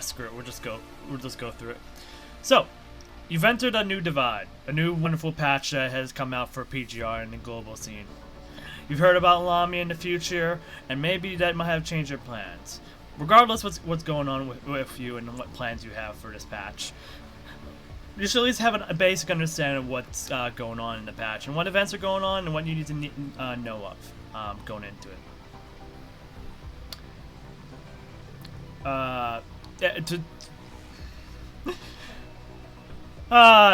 Screw it. We'll just go through it. So, you've entered a new divide, a new wonderful patch that has come out for PGR and the global scene. You've heard about Lamia in the future, and maybe that might have changed your plans. Regardless what's going on with you and what plans you have for this patch, you should at least have a basic understanding of what's going on in the patch and what events are going on and what you need to know of going into it.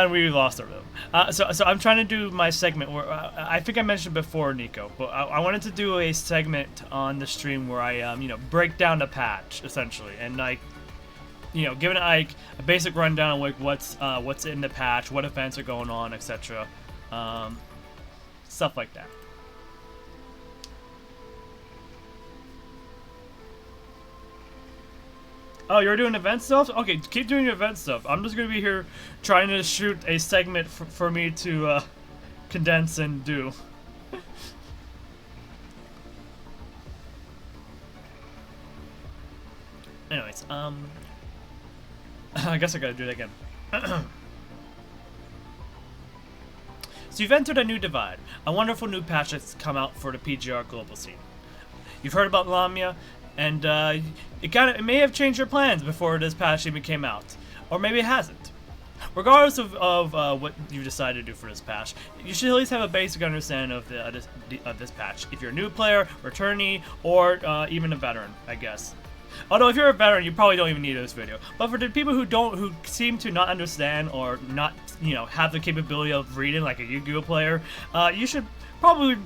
We lost our rhythm. So I'm trying to do my segment where I think I mentioned before, Nico, but I wanted to do a segment on the stream where I break down the patch essentially and giving it like a basic rundown of like what's in the patch, what events are going on, etc. Stuff like that. Oh, you're doing event stuff? Okay, keep doing your event stuff. I'm just gonna be here trying to shoot a segment for me to condense and do. Anyways, I guess I gotta do it again. So you've entered a new divide, a wonderful new patch that's come out for the PGR global scene. You've heard about Lamia, and it may have changed your plans before this patch even came out, or maybe it hasn't. Regardless of what you decide to do for this patch, you should at least have a basic understanding of this patch. If you're a new player, returnee, or even a veteran, I guess. Although if you're a veteran, you probably don't even need this video. But for the people who seem to not understand or not have the capability of reading like a Yu-Gi-Oh player, you should probably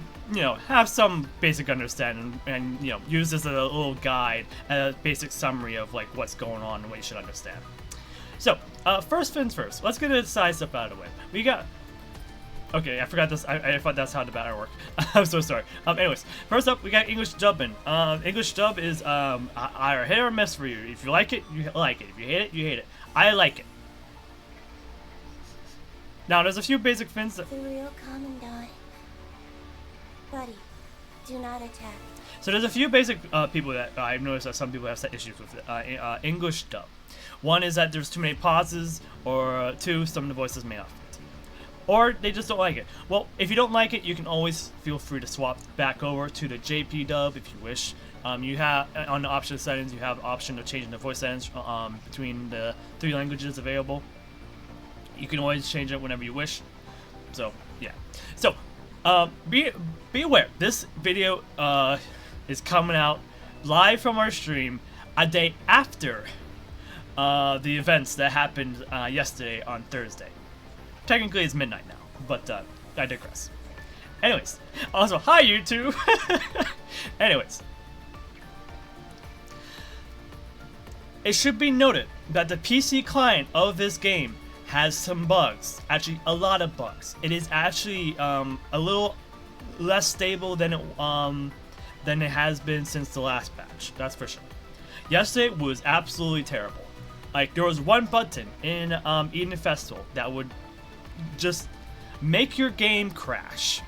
have some basic understanding and use this as a little guide, a basic summary of like what's going on and what you should understand. So first things first, let's get the side stuff out of the way. We got. Okay, I forgot this. I thought that's how the banner worked. I'm so sorry. Anyways, first up, we got English dubbing. English dub is either hit or miss for you. If you like it, you like it. If you hate it, you hate it. I like it. Now, there's a few basic things that. The real commandant. Buddy, do not attack. So there's a few basic people that I've noticed that some people have set issues with English dub. One is that there's too many pauses, or two, some of the voices may not fit. Or they just don't like it. Well, if you don't like it, you can always feel free to swap back over to the JP dub if you wish. You have on the option settings, you have the option of changing the voice settings between the 3 languages available. You can always change it whenever you wish. So yeah. So be aware, this video is coming out live from our stream a day after the events that happened yesterday on Thursday. Technically, it's midnight now, but I digress. Anyways, also, hi YouTube! Anyways. It should be noted that the PC client of this game has some bugs. Actually, a lot of bugs. It is actually a little less stable than it has been since the last patch. That's for sure. Yesterday was absolutely terrible. Like, there was one button in Eden Festival that would just make your game crash,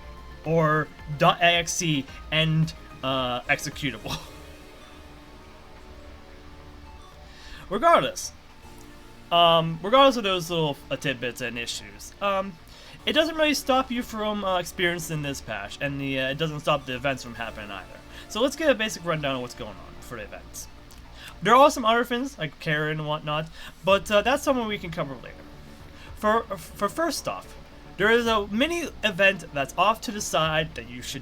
or .exe end executable. Regardless of those little tidbits and issues, it doesn't really stop you from experiencing this patch, and it doesn't stop the events from happening either. So let's get a basic rundown of what's going on for the events. There are some other things like Karen and whatnot, but that's something we can cover later. For first off, there is a mini event that's off to the side that you should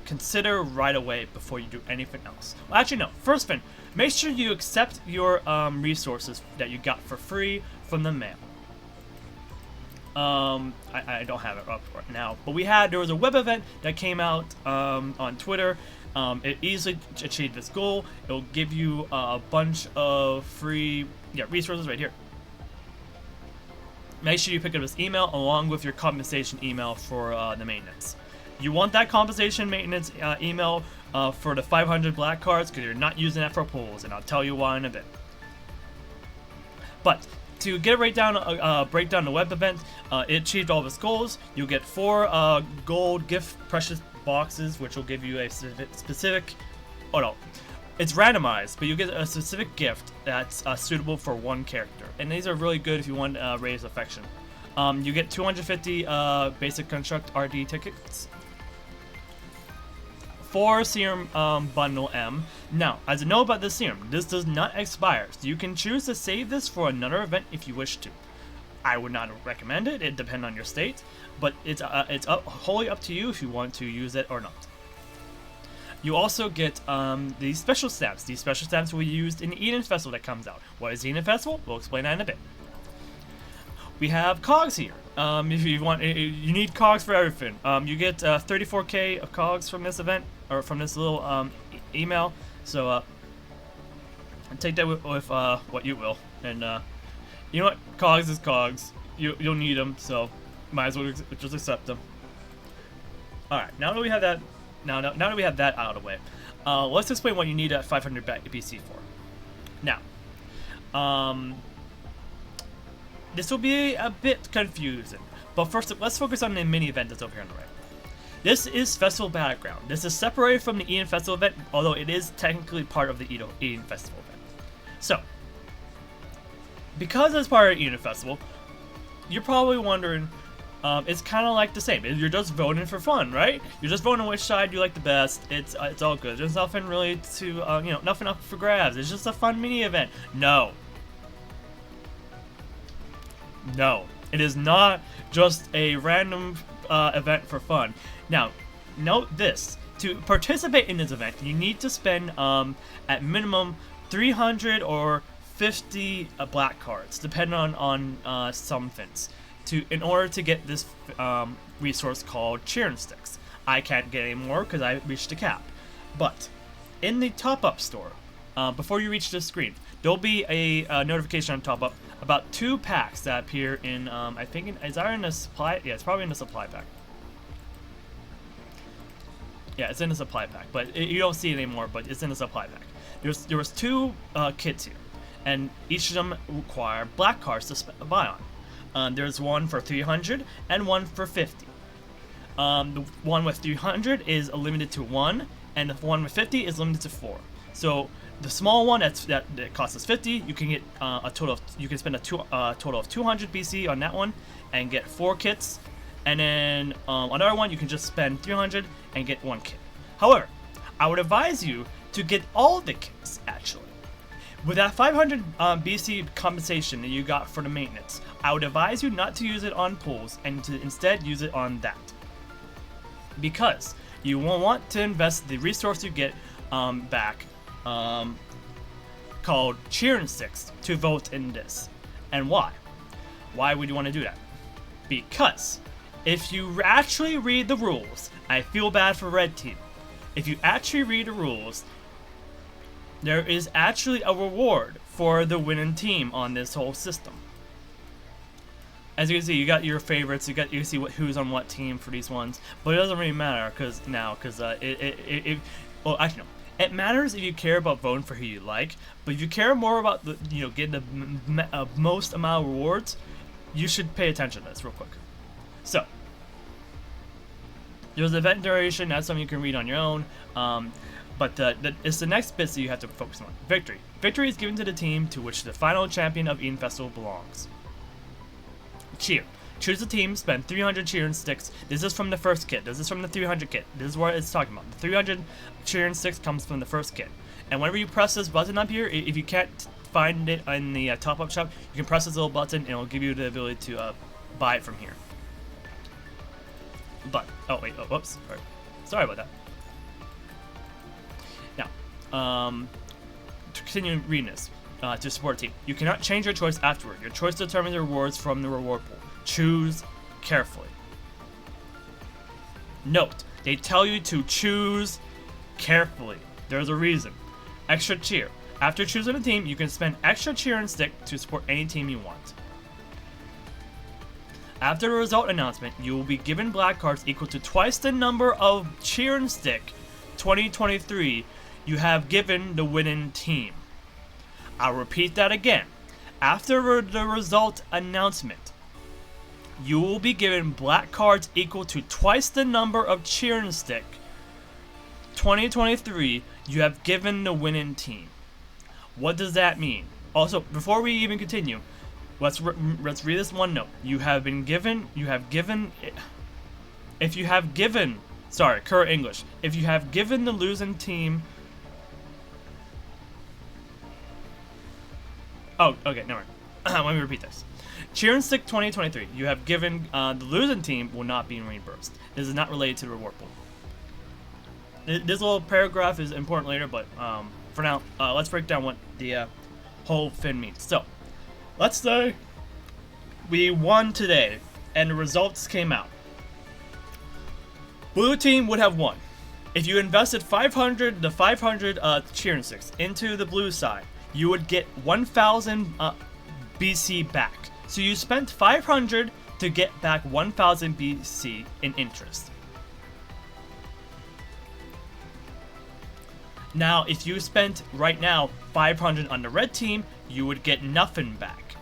consider right away before you do anything else. Well, actually, no. First thing, make sure you accept your resources that you got for free from the mail. I don't have it up right now, but there was a web event that came out on Twitter. It easily achieved this goal. It will give you a bunch of free resources right here. Make sure you pick up this email along with your compensation email for the maintenance. You want that compensation maintenance email for the 500 black cards because you're not using that for pulls, and I'll tell you why in a bit. But to get right down, break down the web event, it achieved all of its goals. You'll get 4 gold gift precious boxes, which will give you a specific. Oh no, It's randomized, but you get a specific gift that's suitable for one character, and these are really good if you want to raise affection. You get 250 basic construct RD tickets, 4 serum bundle M. Now, as a note about this serum, this does not expire, so you can choose to save this for another event if you wish to. I would not recommend it. It depends on your state, but it's wholly up to you if you want to use it or not. You also get these special stamps. These special stamps will be used in the Eden Festival that comes out. What is the Eden Festival? We'll explain that in a bit. We have cogs here. If you want, you need cogs for everything. You get 34k of cogs from this event, or from this little email. So take that with what you will. And you know what? Cogs is cogs. You'll need them, so might as well just accept them. All right. Now that we have that. Now that we have that out of the way, let's explain what you need at 500 BC for. Now, this will be a bit confusing, but first let's focus on the mini event that's over here on the right. This is Festival Battleground. This is separated from the Eden Festival event, although it is technically part of the Eden Festival event. So, because it's part of the Eden Festival, you're probably wondering, it's kind of like the same. You're just voting for fun, right? You're just voting which side you like the best. It's all good. There's nothing really to, nothing up for grabs. It's just a fun mini event. No. No. It is not just a random event for fun. Now, note this. To participate in this event, you need to spend, at minimum, 300 or 50 black cards, depending on some things. In order to get this resource called cheering sticks. I can't get any more because I reached the cap. But in the top-up store, before you reach this screen, there'll be a notification on top-up about 2 packs that appear in, I think, is that in the supply? Yeah, it's probably in the supply pack. Yeah, it's in the supply pack, but you don't see it anymore, but it's in the supply pack. There was 2 kits here, and each of them require black cards to buy on. There's one for 300 and one for 50. The one with 300 is limited to 1, and the one with 50 is limited to 4. So the small one that costs us 50, you can get you can spend a total of 200 BC on that one and get 4 kits. And then another one you can just spend 300 and get 1 kit. However, I would advise you to get all the kits actually. With that 500 BC compensation that you got for the maintenance, I would advise you not to use it on pools and to instead use it on that. Because you will want to invest the resource you get back called cheering sticks to vote in this. And why? Why would you want to do that? Because if you actually read the rules, I feel bad for Red Team. If you actually read the rules, there is actually a reward for the winning team on this whole system. As you can see, you got your favorites. You can see who's on what team for these ones, but it doesn't really matter because well, actually no, it matters if you care about voting for who you like. But if you care more about getting the most amount of rewards, you should pay attention to this real quick. So there's event duration. That's something you can read on your own. But it's the next bits that you have to focus on. Victory. Victory is given to the team to which the final champion of Eden Festival belongs. Cheer. Choose a team, spend 300 cheering sticks. This is from the first kit. This is from the 300 kit. This is what it's talking about. The 300 cheering sticks comes from the first kit. And whenever you press this button up here, if you can't find it in the top-up shop, you can press this little button and it'll give you the ability to buy it from here. But, oh wait, oh, whoops. Sorry about that. Now, to continue reading this, to support a team, you cannot change your choice afterward. Your choice determines the rewards from the reward pool. Choose carefully. Note, they tell you to choose carefully. There's a reason. Extra cheer. After choosing a team, you can spend extra cheer and stick to support any team you want. After the result announcement, you will be given black cards equal to twice the number of cheer and stick 2023 you have given the winning team. I'll repeat that again. After the result announcement, you will be given black cards equal to twice the number of cheering stick 2023 You have given the winning team. What does that mean? Also, before we even continue, let's read this one note. You have given, if you have given, sorry, current English. If you have given the losing team, oh, okay, never mind. Let me repeat this. Cheer and Stick 2023. You have given, the losing team will not be reimbursed. This is not related to the reward pool. This little paragraph is important later, but for now, let's break down what the whole thing means. So, let's say we won today, and the results came out. Blue team would have won. If you invested 500 cheering sticks into the blue side, you would get 1,000 BC back. So you spent 500 to get back 1,000 BC in interest. Now, if you spent right now 500 on the red team, you would get nothing back.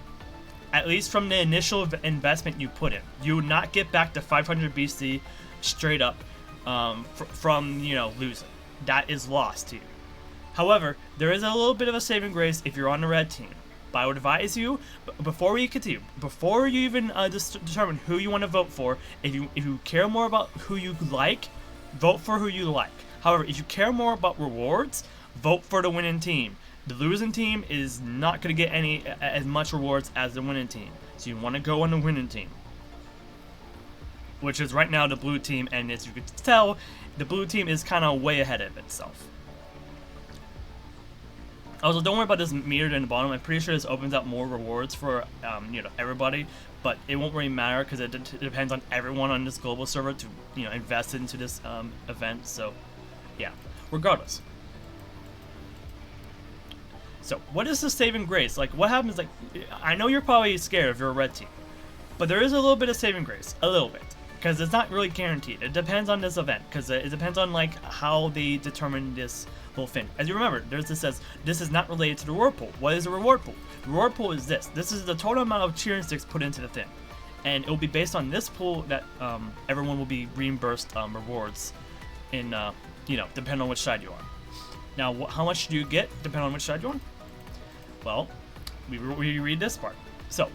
At least from the initial investment you put in. You would not get back the 500 BC straight up from losing. That is lost to you. However, there is a little bit of a saving grace if you're on the red team. But I would advise you, before we continue, before you even determine who you want to vote for, if you care more about who you like, vote for who you like. However, if you care more about rewards, vote for the winning team. The losing team is not going to get as much rewards as the winning team. So you want to go on the winning team, which is right now the blue team, and as you can tell, the blue team is kind of way ahead of itself. Also, don't worry about this meter in the bottom. I'm pretty sure this opens up more rewards for everybody, but it won't really matter because it depends on everyone on this global server to invest into this event. So, yeah. Regardless. So, what is the saving grace? Like, what happens? Like, I know you're probably scared if you're a red team, but there is a little bit of saving grace, a little bit, because it's not really guaranteed. It depends on this event, because it depends on like how they determine this whole thing. As you remember, there's this says this is not related to the reward pool. What is a reward pool? The reward pool is this. This is the total amount of cheering sticks put into the thing, and it will be based on this pool that everyone will be reimbursed rewards in depending on which side you're on. Now, how much do you get depending on which side you're on? Well, we read this part. So,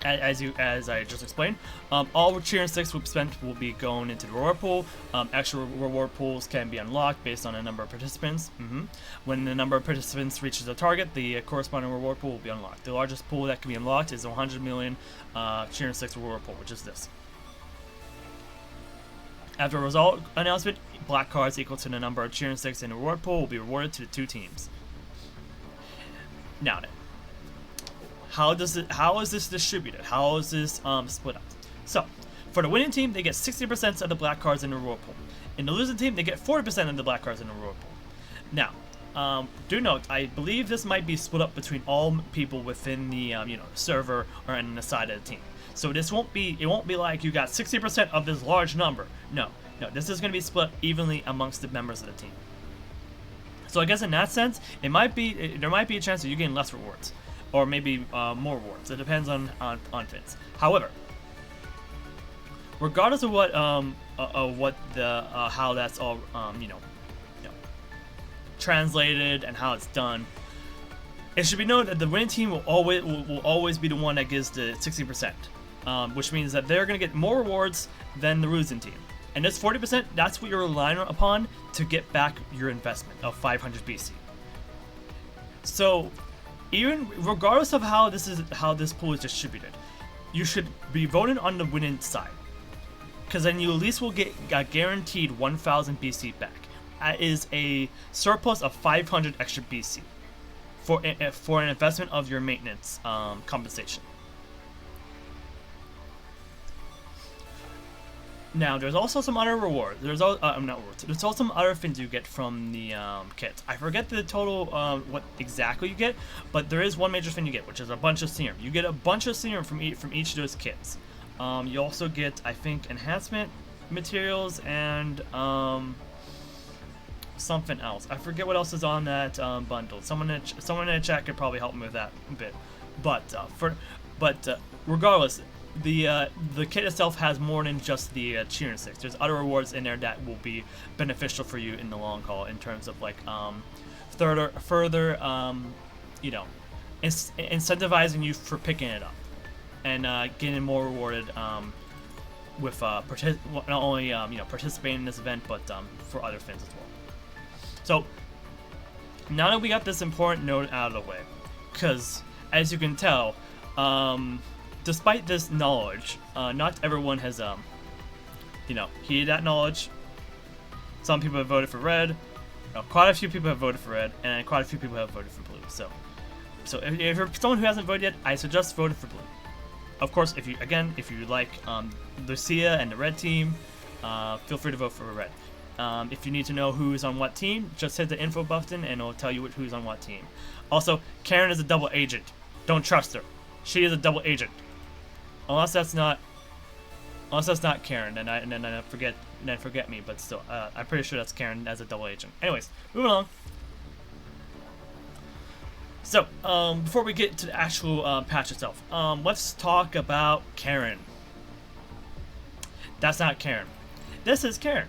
as I just explained, all cheering sticks spent will be going into the reward pool. Extra reward pools can be unlocked based on the number of participants. When the number of participants reaches a target, the corresponding reward pool will be unlocked. The largest pool that can be unlocked is 100 million cheering sticks reward pool, which is this. After a result announcement, black cards equal to the number of cheering sticks in the reward pool will be rewarded to the two teams. Now then, how is this distributed? How is this split up? So, for the winning team, they get 60% of the black cards in the reward pool. In the losing team, they get 40% of the black cards in the reward pool. Now, do note, I believe this might be split up between all people within the server or on the side of the team. So it won't be like you got 60% of this large number. No, this is going to be split evenly amongst the members of the team. So I guess in that sense, there might be a chance that you're getting less rewards, or maybe more rewards. It depends on things. However, regardless of how that's all translated and how it's done, it should be noted that the winning team will always be the one that gives the 60%, which means that they're going to get more rewards than the losing team. And this 40%, that's what you're relying upon to get back your investment of 500 BC. So, even regardless of how this pool is distributed, you should be voting on the winning side, because then you at least will get a guaranteed 1,000 BC back. That is a surplus of 500 extra BC for an investment of your maintenance compensation. Now, there's also some other rewards. There's also some other things you get from the kits. I forget the total what exactly you get, but there is one major thing you get, which is a bunch of serum. You get a bunch of serum from each of those kits. You also get, I think, enhancement materials and something else. I forget what else is on that bundle. Someone in the chat could probably help me with that a bit. But regardless, the kit itself has more than just the cheering sticks. There's other rewards in there that will be beneficial for you in the long haul in terms of like further you know, incentivizing you for picking it up and getting more rewarded with not only you know, participating in this event, but for other things as well. So now that we got this important note out of the way, because as you can tell, despite this knowledge, not everyone has you know, heeded that knowledge. Some people have voted for red. Quite a few people have voted for red, and quite a few people have voted for blue. So if you're someone who hasn't voted yet, I suggest voting for blue. Of course, if you like Lucia and the red team, feel free to vote for red. If you need to know who's on what team, just hit the info button and it'll tell you who's on what team. Also, Karen is a double agent. Don't trust her. She is a double agent. Unless that's not Karen, then I forget me. But still, I'm pretty sure that's Karen as a double agent. Anyways, moving along. So, before we get to the actual patch itself, let's talk about Karen. That's not Karen. This is Karen.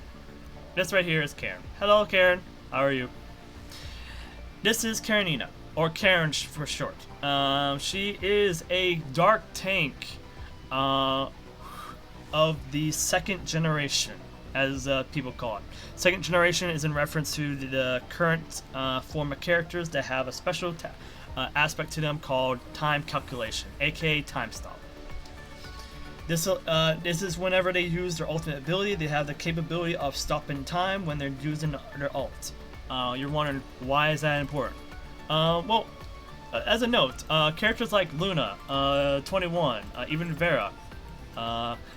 This right here is Karen. Hello, Karen. How are you? This is Karenina, or Karen for short. She is a dark tank of the second generation, as people call it. Second generation is in reference to the current form of characters that have a special aspect to them called time calculation, aka time stop. This is whenever they use their ultimate ability, they have the capability of stopping time when they're using their ult. You're wondering, why is that important? Well, as a note, characters like Luna, 21, even Vera,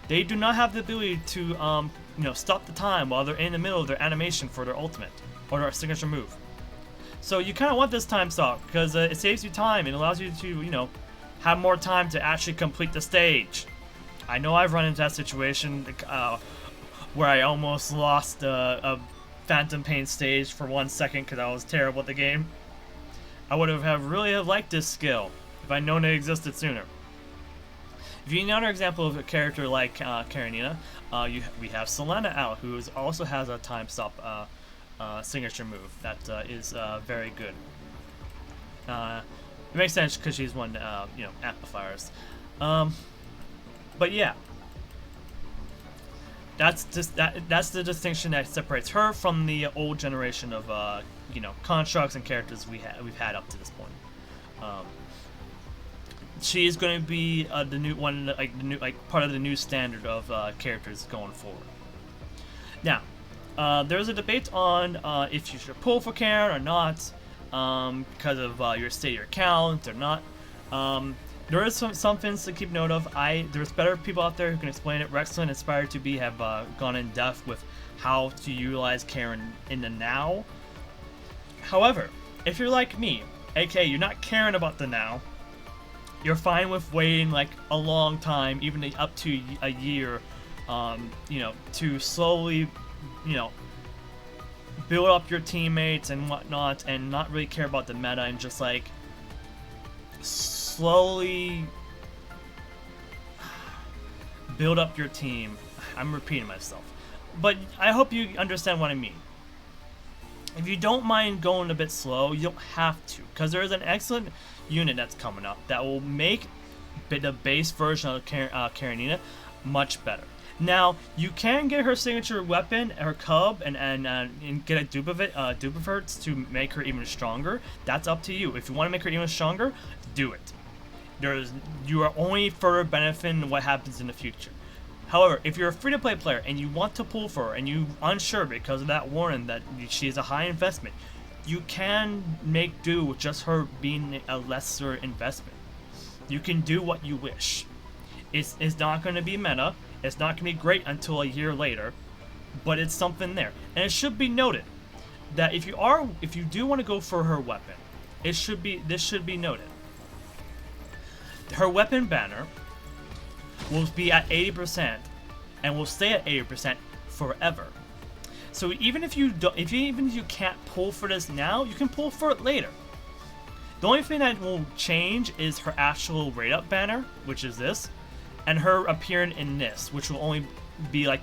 they do not have the ability to you know, stop the time while they're in the middle of their animation for their ultimate or their signature move. So you kind of want this time stop because it saves you time and allows you to, you know, have more time to actually complete the stage. I know I've run into that situation where I almost lost a Phantom Pain stage for 1 second because I was terrible at the game. I would have really liked this skill if I'd known it existed sooner. If you need another example of a character like Karenina, we have Selena out, who also has a time stop signature move that is very good. It makes sense because she's one, you know, amplifiers. But yeah, that's the distinction that separates her from the old generation of you know, constructs and characters we've had up to this point. She is going to be the new one, like part of the new standard of characters going forward. Now, there's a debate on if you should pull for Karen or not, because of your state of your account or not. There is some things to keep note of. There's better people out there who can explain it. Rexlin and Inspire 2B have gone in depth with how to utilize Karen in the now. However, if you're like me, aka you're not caring about the now, you're fine with waiting like a long time, even up to a year, you know, to slowly, you know, build up your teammates and whatnot, and not really care about the meta, and just like slowly build up your team. I'm repeating myself, but I hope you understand what I mean. If you don't mind going a bit slow, you don't have to, because there is an excellent unit that's coming up that will make the base version of Karenina much better. Now, you can get her signature weapon, her cub, and get a dupe of her to make her even stronger. That's up to you. If you want to make her even stronger, do it. You are only further benefiting what happens in the future. However, if you're a free-to-play player and you want to pull for her and you're unsure because of that warning that she is a high investment, you can make do with just her being a lesser investment. You can do what you wish. It's not going to be meta. It's not going to be great until a year later, but it's something there. And it should be noted that if you do want to go for her weapon, this should be noted. Her weapon banner will be at 80% and will stay at 80% forever. So even if you can't pull for this now, you can pull for it later. The only thing that will change is her actual rate up banner, which is this, and her appearing in this, which will only be like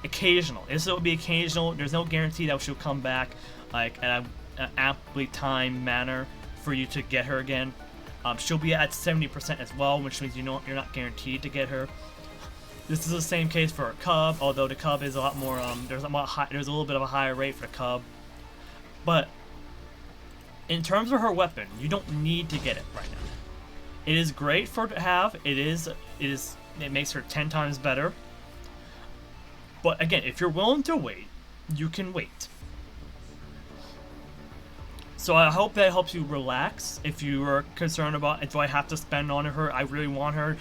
occasional. This will be occasional. There's no guarantee that she'll come back like at an aptly timed manner for you to get her again. She'll be at 70% as well, which means you're not guaranteed to get her. This is the same case for a cub, although the cub is a lot more. There's a little bit of a higher rate for the cub, but in terms of her weapon, you don't need to get it right now. It is great for to have. It makes her 10 times better. But again, if you're willing to wait, you can wait. So I hope that helps you relax. If you are concerned about, do I have to spend on her? I really want her.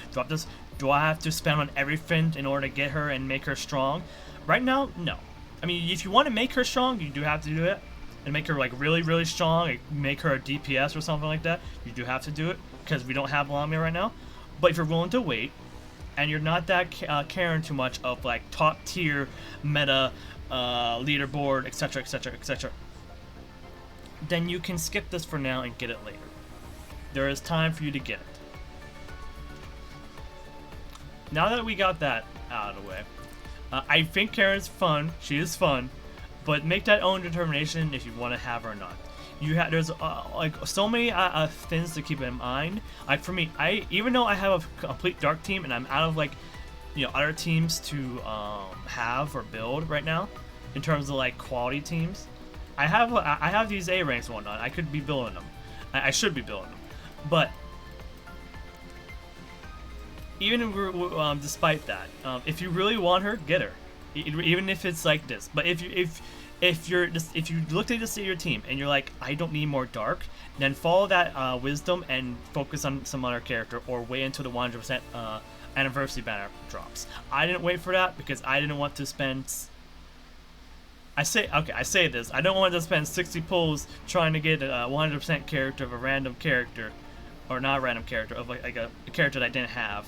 Do I have to spend on everything in order to get her and make her strong? Right now, no. I mean, if you want to make her strong, you do have to do it. And make her like really, really strong, like make her a DPS or something like that, you do have to do it, because we don't have Lamia right now. But if you're willing to wait, and you're not that caring too much of like top tier meta leaderboard, etc, etc, etc, then you can skip this for now and get it later. There is time for you to get it. Now that we got that out of the way, I think Karen's fun. She is fun, but make that own determination if you want to have her or not. There's like so many things to keep in mind. Like for me, even though I have a complete dark team and I'm out of like, other teams to have or build right now, in terms of like quality teams, I have these A ranks and whatnot. I could be building them. I should be building them, but even despite that, if you really want her, get her. Even if it's like this. But if you look at your team and you're like, I don't need more dark, then follow that wisdom and focus on some other character, or wait until the 100% anniversary banner drops. I didn't wait for that because I didn't want to spend. I say this. I don't want to spend 60 pulls trying to get a 100% character of a random character, or not a random character, of like a character that I didn't have.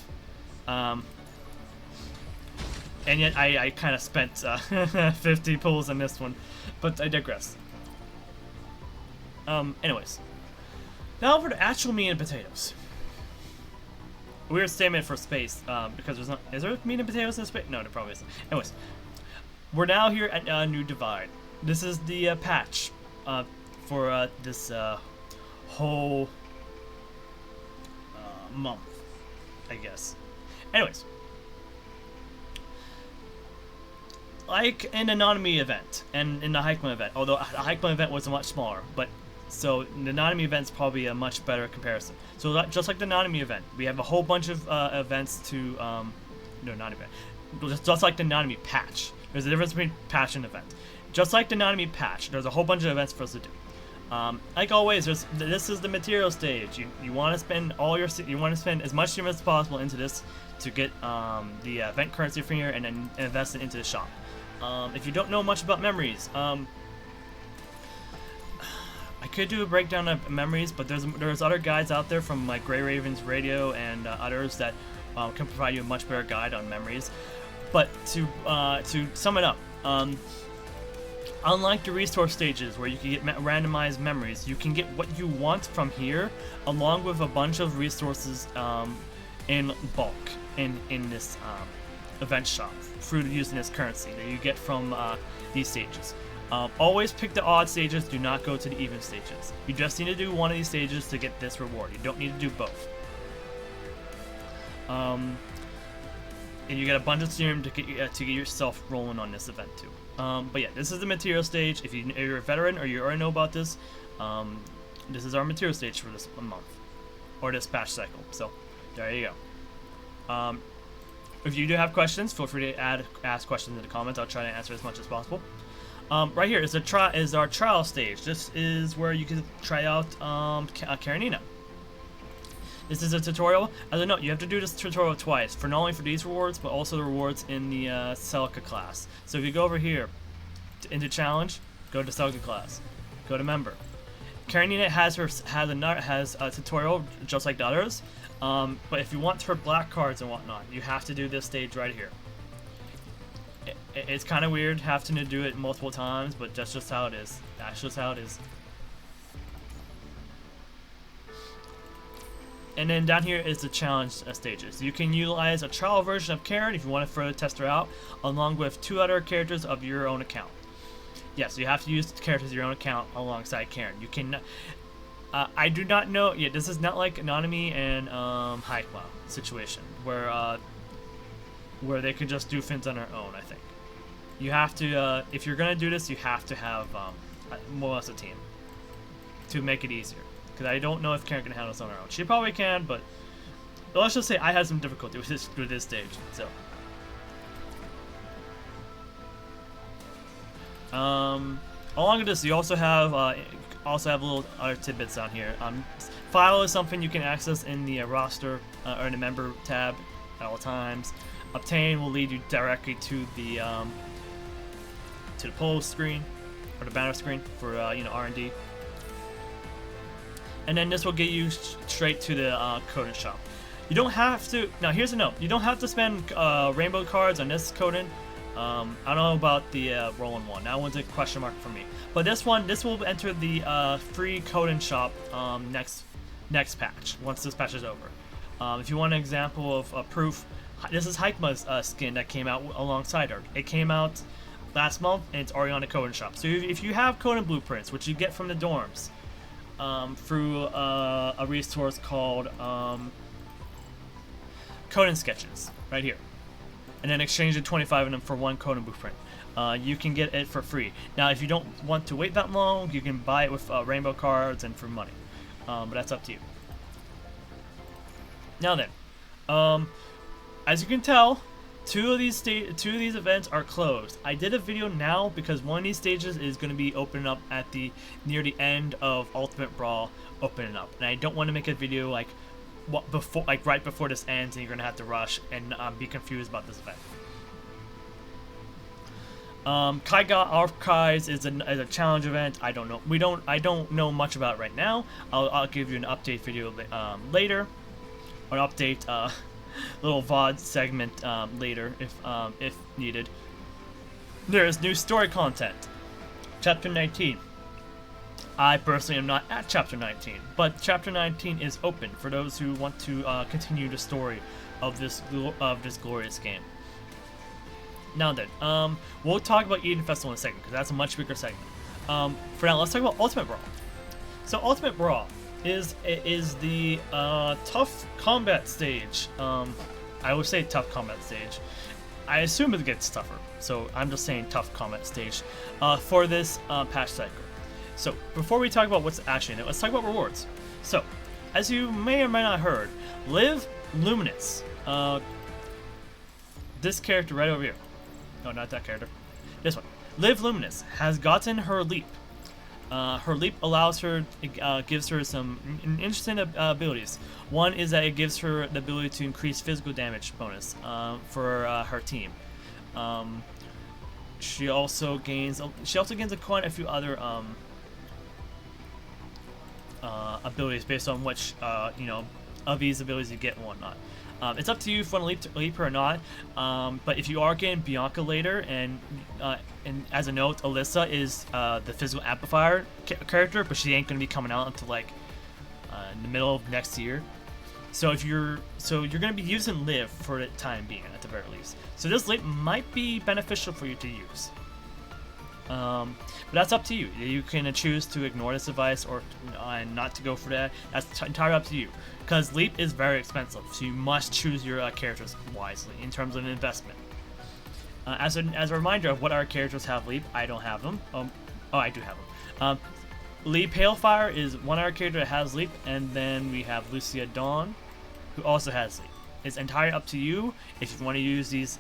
And yet I kind of spent 50 pulls on this one, but I digress. Anyways, now for the actual meat and potatoes. Weird statement for space, because there's not. Is there meat and potatoes in space? No, there probably isn't. Anyways, we're now here at New Divide. This is the patch for this whole month, I guess. Anyways. Like an Anonymity event and in the Heikman event, although the Heikman event was much smaller, but so the Anonymity event is probably a much better comparison. So just like the Anonymity event, we have a whole bunch of events to no, not event, just like the Anonymity patch. There's a difference between patch and event. Just like the Anonymity patch, there's a whole bunch of events for us to do. Like always, this is the material stage. You want to spend as much time as possible into this to get the event currency from here, and then invest it into the shop. If you don't know much about memories, I could do a breakdown of memories, but there's other guides out there from like Grey Ravens Radio and others that can provide you a much better guide on memories. But to sum it up, unlike the resource stages where you can get randomized memories, you can get what you want from here, along with a bunch of resources in bulk in this event shop through using this currency that you get from these stages. Always pick the odd stages, do not go to the even stages. You just need to do one of these stages to get this reward. You don't need to do both. And you get a bunch of serum to get yourself rolling on this event too. But yeah, this is the material stage. If you're a veteran or you already know about this, this is our material stage for this month, or this patch cycle. So there you go. If you do have questions, feel free to ask questions in the comments. I'll try to answer as much as possible. Right here is our trial stage. This is where you can try out Karenina. This is a tutorial. As a note, you have to do this tutorial twice, for not only for these rewards, but also the rewards in the Celica class. So if you go over here, into challenge, go to Celica class, go to member. Karenina has a tutorial just like the others, but if you want her black cards and whatnot, you have to do this stage right here. It's kind of weird having to do it multiple times, but that's just how it is. That's just how it is. And then down here is the challenge stages. You can utilize a trial version of Karen if you want to further test her out, along with 2 other characters of your own account. Yes, you have to use characters of your own account alongside Karen. You can. I do not know. Yeah, this is not like Anonymous and Haikma situation where they can just do things on their own. I think you have to. If you're gonna do this, you have to have more or less a team to make it easier. Because I don't know if Karen can handle this on her own. She probably can, but let's just say I had some difficulty with this stage. So. Along with this, you also have little other tidbits on here. File is something you can access in the roster or in the member tab at all times. Obtain will lead you directly to the pull screen or the banner screen for R&D. And then this will get you straight to the Coden shop. You don't have to. Now here's a note: you don't have to spend rainbow cards on this Coden. I don't know about the Roland one. That one's a question mark for me. But this will enter the free Coden shop next patch, once this patch is over. If you want an example of proof, this is Haikma's skin that came out alongside her. It came out last month, and it's already on the Coden shop. So if you have Coden blueprints, which you get from the dorms, through a resource called Coden Sketches, right here, and then exchange the 25 of them for 1 Coden blueprint. You can get it for free. Now, if you don't want to wait that long, you can buy it with rainbow cards and for money. But that's up to you. Now then, as you can tell, two of these events are closed. I did a video now because one of these stages is going to be opening up at near the end of Ultimate Brawl opening up, and I don't want to make a video like right before this ends, and you're gonna have to rush and be confused about this event. Kaiga Archives is a challenge event. I don't know. I don't know much about it right now. I'll give you an update video later, or an update little VOD segment later if needed. There is new story content. Chapter 19. I personally am not at Chapter 19, but Chapter 19 is open for those who want to continue the story of this glorious game. Now then, we'll talk about Eden Festival in a second, because that's a much bigger segment. For now, let's talk about Ultimate Brawl. So Ultimate Brawl is the tough combat stage. I would say tough combat stage. I assume it gets tougher, so I'm just saying tough combat stage for this patch cycle. So, before we talk about what's actually in it, let's talk about rewards. So, as you may or may not have heard, Liv Luminous, this character right over here, no, not that character, this one, Liv Luminous has gotten her leap. Her leap allows her, gives her some interesting abilities. One is that it gives her the ability to increase physical damage bonus for her team. She also gains quite a few other abilities based on which of these abilities you get and whatnot. It's up to you if you want to leap her or not. But if you are getting Bianca later, and as a note, Alyssa is the physical amplifier character, but she ain't gonna be coming out until like in the middle of next year. So you're gonna be using Liv for the time being, at the very least. So this leap might be beneficial for you to use. But that's up to you. You can choose to ignore this advice or not to go for that. That's entirely up to you. Because Leap is very expensive, so you must choose your characters wisely in terms of investment. As a reminder of what our characters have Leap, I don't have them. I do have them. Lee Palefire is one of our characters that has Leap, and then we have Lucia Dawn, who also has Leap. It's entirely up to you if you want to use these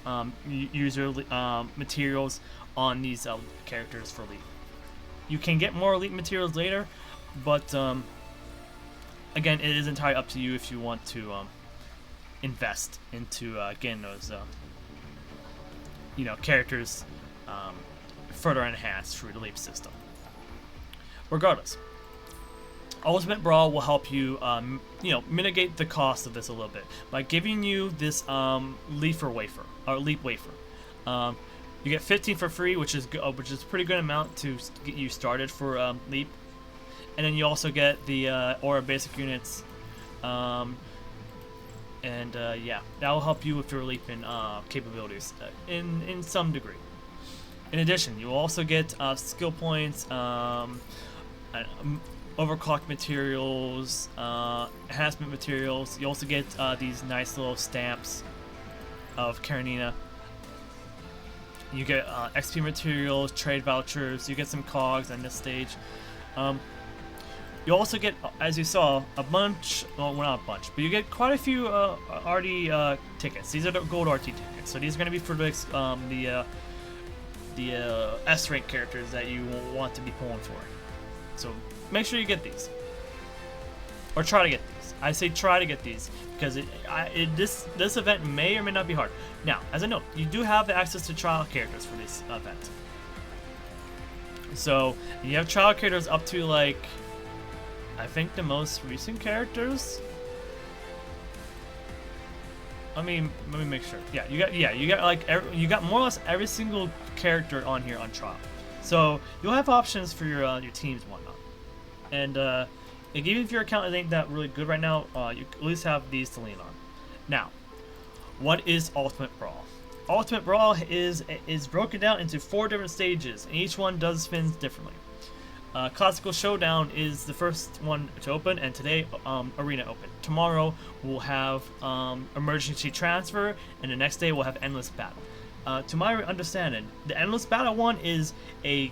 materials on these characters for Leap. You can get more Elite materials later, but again, it is entirely up to you if you want to invest into getting those characters further enhanced through the Leap system. Regardless, Ultimate Brawl will help you mitigate the cost of this a little bit by giving you this Leap Wafer. You get 15 for free, which is a pretty good amount to get you started for Leap. And then you also get the Aura Basic Units, And yeah, that will help you with your leaping capabilities in some degree. In addition, you'll also get skill points, overclock materials, enhancement materials. You also get these nice little stamps of Karenina. You get XP materials, trade vouchers. You get some cogs on this stage. You also get, as you saw, a bunch. Well, not a bunch, but you get quite a few RT tickets. These are the gold RT tickets. So these are going to be for the S rank characters that you want to be pulling for. So make sure you get these, or try to get these. I say try to get these because this event may or may not be hard. Now, as a note, you do have access to trial characters for this event. So you have trial characters up to like, I think the most recent characters. Let me make sure. Yeah, you got like you got more or less every single character on here on trial. So you'll have options for your teams and whatnot. And even if your account ain't that really good right now, you at least have these to lean on. Now, what is Ultimate Brawl? Ultimate Brawl is broken down into 4 different stages, and each one does spins differently. Classical Showdown is the first one to open, and today Arena open. Tomorrow we'll have Emergency Transfer, and the next day we'll have Endless Battle. To my understanding, the Endless Battle one is a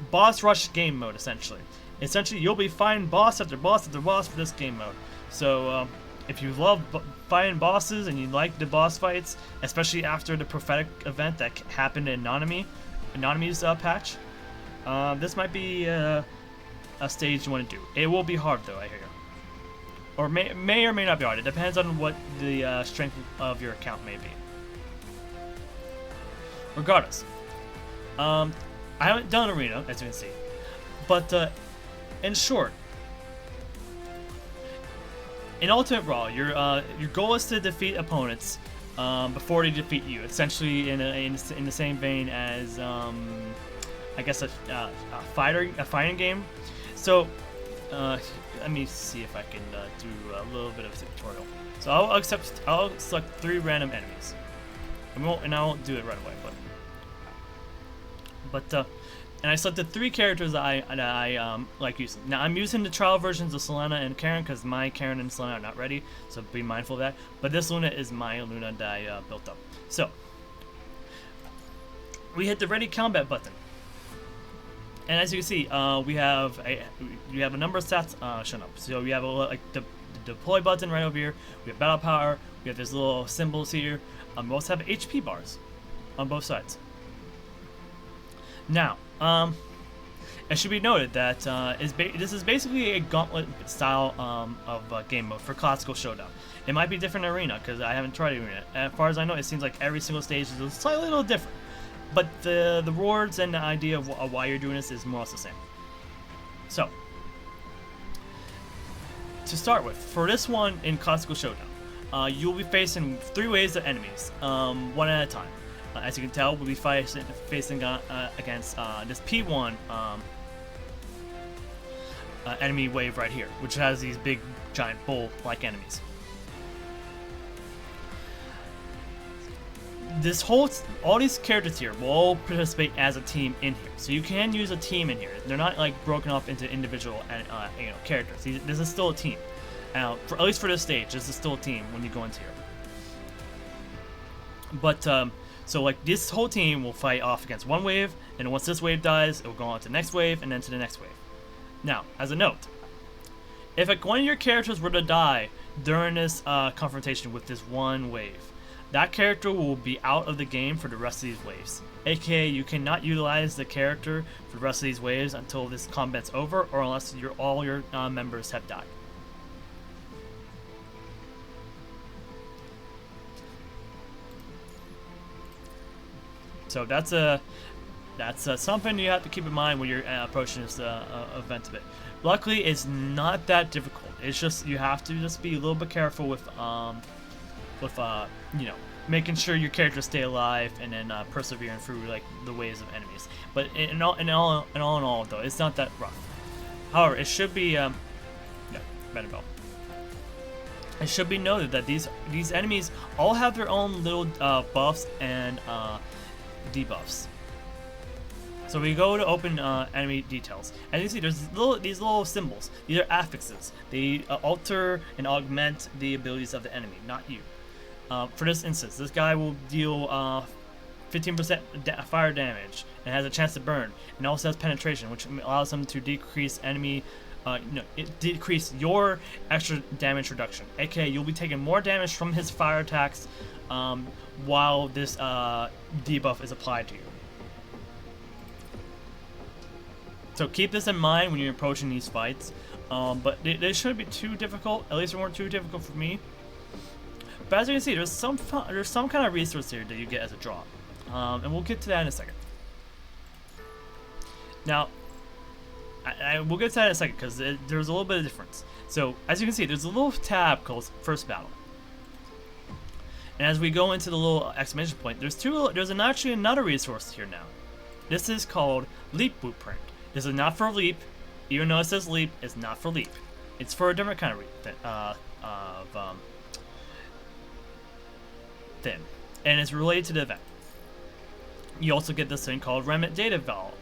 boss rush game mode, essentially. Essentially, you'll be fighting boss after boss after boss for this game mode. So if you love fighting bosses and you like the boss fights, especially after the prophetic event that happened in Anonymi's patch, this might be a stage you want to do. It will be hard though, I hear. Or may or may not be hard. It depends on what the strength of your account may be. Regardless, I haven't done Arena, as you can see, but in short, in Ultimate Brawl, your goal is to defeat opponents before they defeat you. Essentially, in the same vein as I guess a fighting game. So let me see if I can do a little bit of a tutorial. So I'll select 3 random enemies. And I won't do it right away, but and I selected 3 characters that I like using. Now I'm using the trial versions of Selena and Karen because my Karen and Selena are not ready, so be mindful of that. But this Luna is my Luna that I built up. So we hit the Ready Combat button, and as you can see, we have a number of stats shown up. So we have like the deploy button right over here. We have battle power. We have these little symbols here. We also have HP bars on both sides. Now, it should be noted that this is basically a gauntlet style of game mode for Classical Showdown. It might be different in Arena because I haven't tried Arena. As far as I know, it seems like every single stage is slightly little different. But the rewards and the idea of why you're doing this is more or less the same. So, to start with, for this one in Classical Showdown, you'll be facing 3 waves of enemies, one at a time. As you can tell, we'll be facing against this P1 enemy wave right here, which has these big, giant bull-like enemies. All these characters here will all participate as a team in here, so you can use a team in here. They're not like broken up into individual, characters. This is still a team. At least for this stage, this is still a team when you go into here. But so like this whole team will fight off against one wave, and once this wave dies, it will go on to the next wave, and then to the next wave. Now, as a note, if one of your characters were to die during this confrontation with this one wave, that character will be out of the game for the rest of these waves. AKA, you cannot utilize the character for the rest of these waves until this combat's over, or unless all your members have died. So that's something you have to keep in mind when you're approaching this event a bit. Luckily, it's not that difficult. It's just you have to just be a little bit careful with making sure your characters stay alive and then persevering through like the waves of enemies. But in all though, it's not that rough. However, it should be better belt. it should be noted that these enemies all have their own little buffs and debuffs. So we go to open enemy details, and you see there's these little symbols. These are affixes. They alter and augment the abilities of the enemy, not you. For this instance, this guy will deal 15% fire damage and has a chance to burn, and also has penetration, which allows him to decrease enemy. Decrease your extra damage reduction. AKA, you'll be taking more damage from his fire attacks while this debuff is applied to you. So keep this in mind when you're approaching these fights, but they shouldn't be too difficult. At least they weren't too difficult for me. But as you can see, there's some kind of resource here that you get as a draw, and we'll get to that in a second. Now, we'll get to that in a second because there's a little bit of difference. So as you can see, there's a little tab called First Battle, and as we go into the little exclamation point, there's actually another resource here now. This is called Leap Blueprint. This is not for leap, even though it says leap. It's not for leap. It's for a different kind of thing, and it's related to the event. You also get this thing called Remnant Data Vault.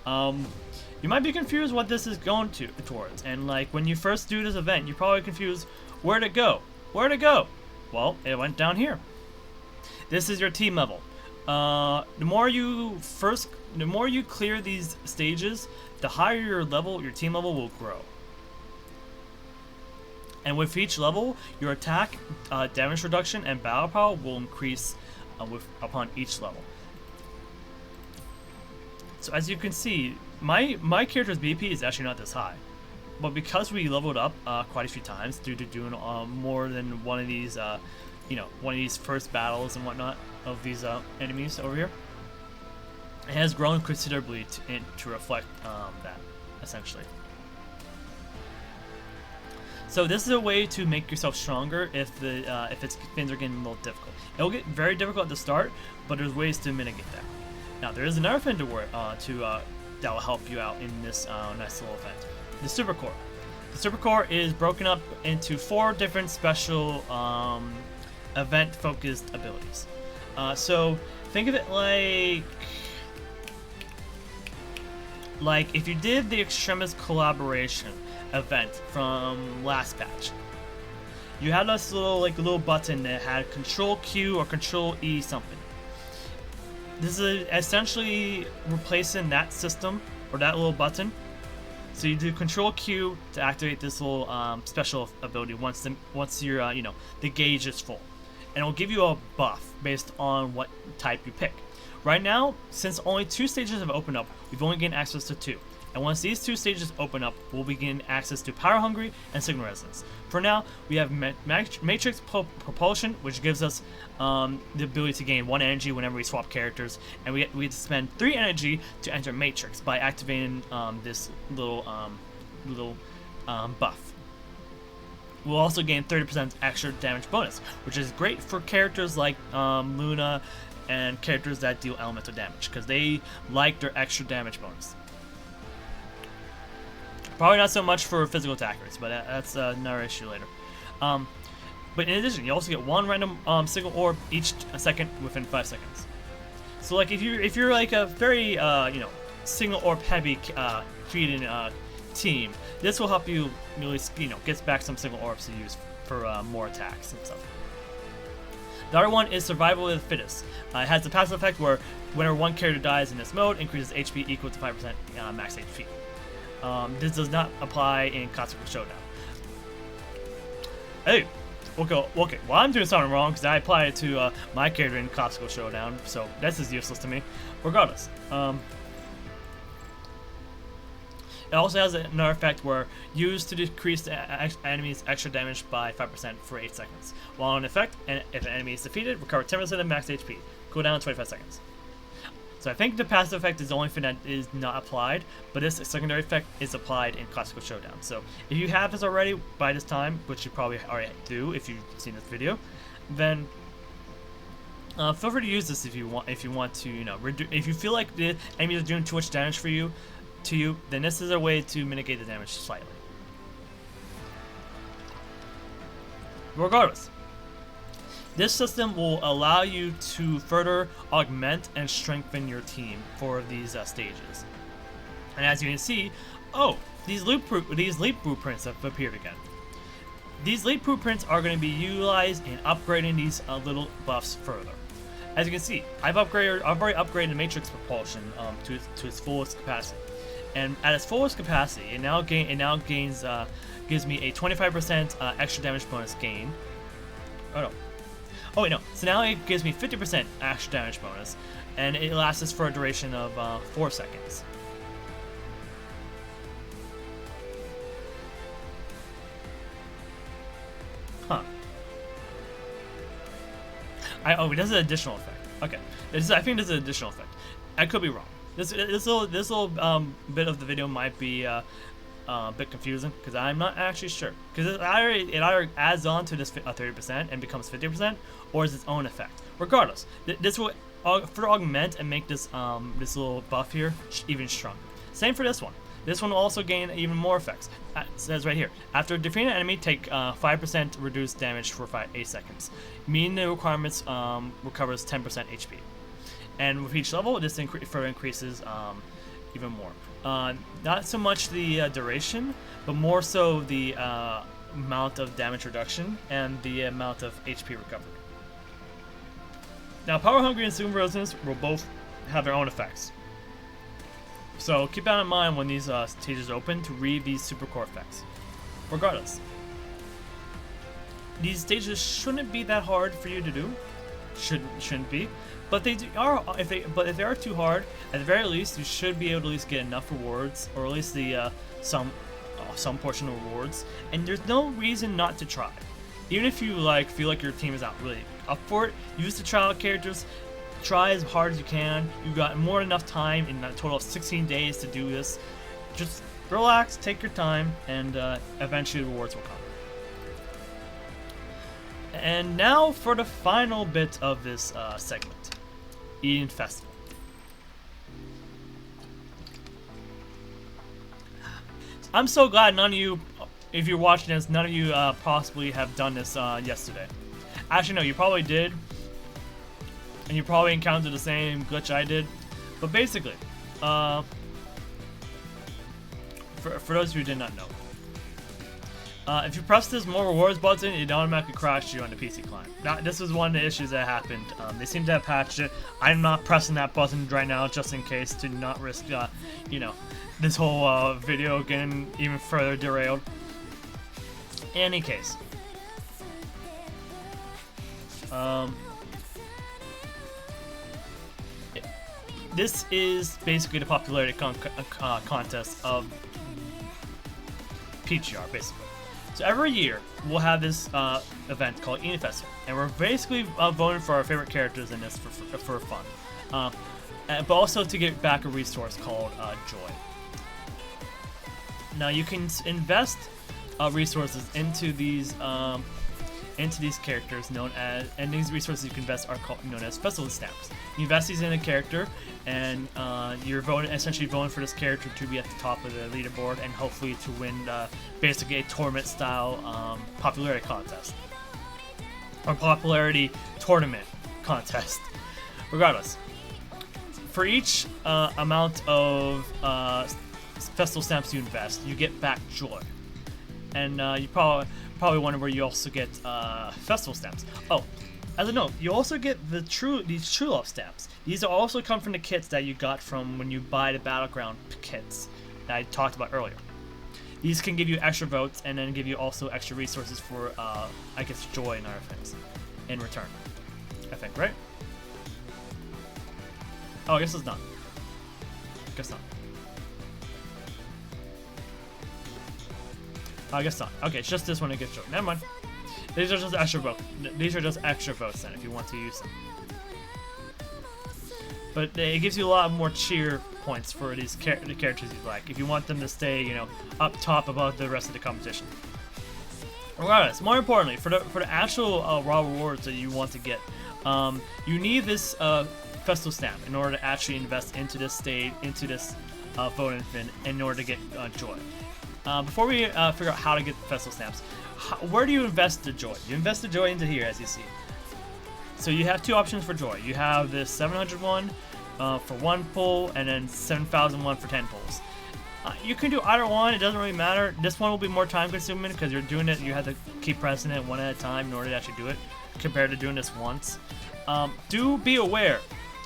You might be confused what this is going towards, and like when you first do this event, you're probably confused where to go. Where to go? Well, it went down here. This is your team level. The more you clear these stages, the higher your level, your team level will grow. And with each level, your attack, damage reduction, and battle power will increase upon each level. So as you can see, my character's BP is actually not this high, but because we leveled up quite a few times due to doing more than one of these, one of these first battles and whatnot of these enemies over here, it has grown considerably to reflect that, essentially. So this is a way to make yourself stronger if things are getting a little difficult. It'll get very difficult at the start, but there's ways to mitigate that. Now there is another thing that will help you out in this nice little event: the Super Core. The Super Core is broken up into 4 different special event-focused abilities. So think of it like if you did the Extremis collaboration event from last patch. You had this little button that had Control Q or Control E something. This is essentially replacing that system or that little button. So you do Control Q to activate this little special ability once your the gauge is full, and it will give you a buff based on what type you pick. Right now, since only 2 stages have opened up, we've only gained access to 2. And once these 2 stages open up, we'll begin access to Power Hungry and Signal Resonance. For now, we have Matrix Propulsion, which gives us the ability to gain 1 energy whenever we swap characters, and we have to spend 3 energy to enter Matrix by activating this little buff. We'll also gain 30% extra damage bonus, which is great for characters like Luna and characters that deal elemental damage, because they like their extra damage bonus. Probably not so much for physical attackers, but that's another issue later. But in addition, you also get 1 random signal orb each second within 5 seconds. So like if you're like a very signal orb heavy feeding team, this will help you really get back some signal orbs to use for more attacks and stuff. The other one is Survival of the Fittest. It has the passive effect where whenever one character dies in this mode, increases HP equal to 5% max HP. This does not apply in Classical Showdown. Hey, okay. Well, I'm doing something wrong because I applied it to my character in Classical Showdown, so this is useless to me. Regardless, it also has another effect where used to decrease the enemy's extra damage by 5% for 8 seconds. While in effect, and if an enemy is defeated, recover 10% of max HP. Go down 25 seconds. So I think the passive effect is the only thing that is not applied, but this secondary effect is applied in Classical Showdown. So if you have this already by this time, which you probably already do if you've seen this video, then feel free to use this if you want to, if you feel like the enemies are doing too much damage to you, then this is a way to mitigate the damage slightly. Regardless, this system will allow you to further augment and strengthen your team for these stages. And as you can see, oh, these leap blueprints have appeared again. These leap blueprints are going to be utilized in upgrading these little buffs further. As you can see, I've already upgraded Matrix Propulsion to its fullest capacity, and at its fullest capacity, it now gains gives me a 25% extra damage bonus gain. Oh no. Oh wait, no. So now it gives me 50% extra damage bonus, and it lasts for a duration of 4 seconds. Huh. Oh, it does an additional effect. Okay. I think this is an additional effect. I could be wrong. This little bit of the video might be a bit confusing because I'm not actually sure. Because it either adds on to this 30% and becomes 50%, or is its own effect. Regardless, this will further augment and make this this little buff here even stronger. Same for this one. This one will also gain even more effects. It says right here, after defeating an enemy, take 5% reduced damage for 8 seconds. Meaning the requirements recovers 10% HP. And with each level, this further increases even more. Not so much the duration, but more so the amount of damage reduction and the amount of HP recovery. Now, Power Hungry and Super Resistance will both have their own effects. So keep that in mind when these stages open to read these super core effects. Regardless, these stages shouldn't be that hard for you to do. Shouldn't be, but if they are too hard, at the very least you should be able to at least get enough rewards, or at least the some portion of rewards. And there's no reason not to try. Even if you feel like your team is not really up for it, use the trial characters. Try as hard as you can. You've got more than enough time in a total of 16 days to do this. Just relax, take your time, and eventually the rewards will come. And now for the final bit of this segment, Eden Festival. I'm so glad none of you, if you're watching this, none of you possibly have done this yesterday. Actually, no, you probably did. And you probably encountered the same glitch I did. But basically, for those who did not know, if you press this more rewards button, it automatically crashes you on the PC client. Now, this was one of the issues that happened. They seem to have patched it. I'm not pressing that button right now just in case to not risk, you know, this whole video getting even further derailed. In any case, this is basically the popularity contest of PGR, basically. So every year, we'll have this event called Eden Festival, and we're basically voting for our favorite characters in this for fun. But also to get back a resource called Joy. Now you can invest resources into these characters known as, and these resources you can invest are known as festival stamps. You invest these in a character, and you're essentially voting for this character to be at the top of the leaderboard, and hopefully to win basically a tournament-style popularity contest or popularity tournament contest. Regardless, for each amount of festival stamps you invest, you get back Joy, and you probably wonder where you also get festival stamps. Oh, as a note, you also get these True Love stamps. These also come from the kits that you got from when you buy the Battleground kits that I talked about earlier. These can give you extra votes and then give you also extra resources for, I guess, Joy and other things in return. I think, right? Oh, I guess it's not. Guess not. I guess not. Okay, it's just this one that gets Joy. Never mind. These are just extra votes. These are just extra votes then, if you want to use them. But it gives you a lot more cheer points for these the characters you like, if you want them to stay, you know, up top above the rest of the competition. Regardless, more importantly, for the actual raw rewards that you want to get, you need this festival stamp in order to actually invest into this voting fin in order to get Joy. Before we figure out how to get the festival stamps, where do you invest the joy? You invest the joy into here, as you see. So you have two options for joy. You have this 700 one for 1 pull, and then 7,001 for 10 pulls. You can do either one, it doesn't really matter. This one will be more time consuming because you're doing it, you have to keep pressing it one at a time in order to actually do it, compared to doing this once. Do be aware,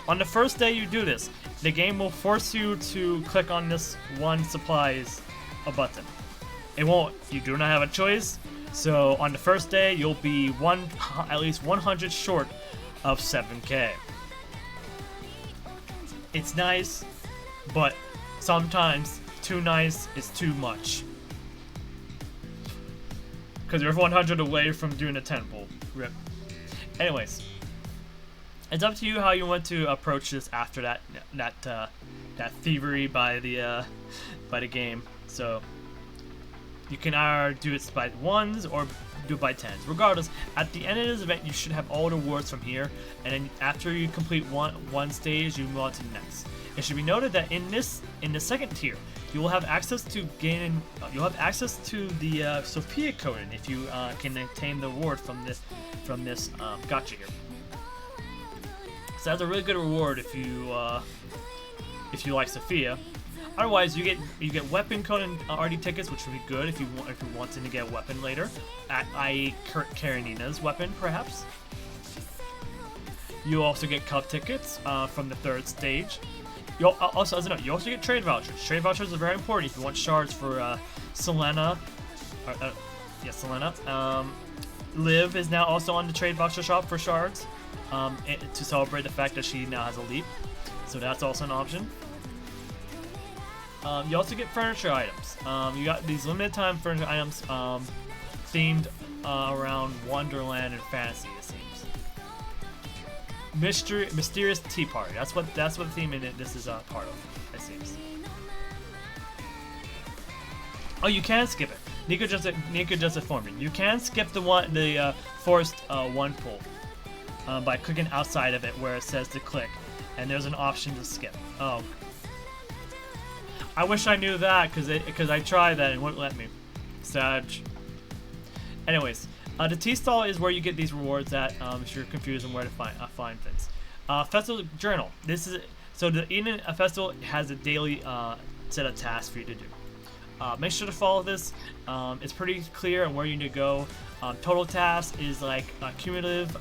on the first day you do this, the game will force you to click on this one supplies a button. It won't, you do not have a choice, so on the first day you'll be at least 100 short of 7k. It's nice, but sometimes too nice is too much. Because you're 100 away from doing a 10 pull. Rip. Anyways, it's up to you how you want to approach this after that thievery by the game. So you can either do it by ones or do it by tens. Regardless, at the end of this event, you should have all the rewards from here, and then after you complete one stage, you move on to the next. It should be noted that in the second tier, you will have access to the Sophia code if you can obtain the reward from this gacha here. So that's a really good reward if you like Sophia. Otherwise, you get weapon code and RD tickets, which would be good if you wanted to get a weapon later, i.e. Karenina's weapon, perhaps. You also get cup tickets from the third stage. Also, as a note, you also get trade vouchers. Trade vouchers are very important if you want shards for Selena. Selena. Liv is now also on the trade voucher shop for shards to celebrate the fact that she now has a leap. So that's also an option. You also get furniture items. You got these limited time furniture items themed around Wonderland and fantasy, it seems. Mysterious tea party. That's what the theme in it. This is part of. It seems. Oh, you can skip it. Nico just informed me. You can skip the forced one pull by clicking outside of it where it says to click, and there's an option to skip. Oh. I wish I knew that because I tried that and it wouldn't let me. Sad. Anyways, the tea stall is where you get these rewards at if you're confused on where to find things. Festival journal. The Eden Festival has a daily set of tasks for you to do. Make sure to follow this. It's pretty clear on where you need to go. Total tasks is like cumulative.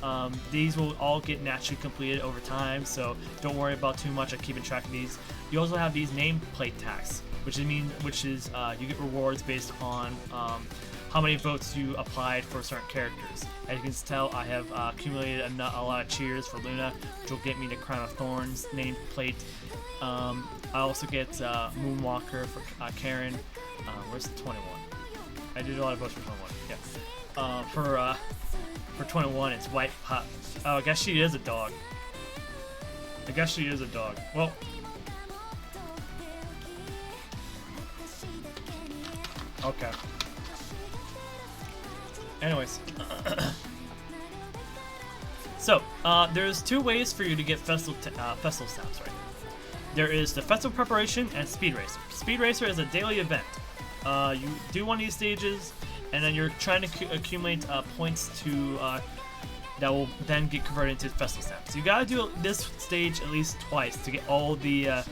These will all get naturally completed over time, so don't worry about too much of keeping track of these. You also have these nameplate tasks, which is you get rewards based on how many votes you applied for certain characters. As you can tell, I have accumulated a lot of cheers for Luna, which will get me the Crown of Thorns nameplate. I also get Moonwalker for Karen. Where's the 21? I did a lot of votes for 21. Yeah. For 21, it's White Pop. Oh, I guess she is a dog. Well. Okay. Anyways. So, there's two ways for you to get festival stamps, right? There is the festival preparation and Speed Racer. Speed Racer is a daily event. You do one of these stages, and then you're trying to accumulate points that will then get converted into festival stamps. So you gotta do this stage at least twice to get all the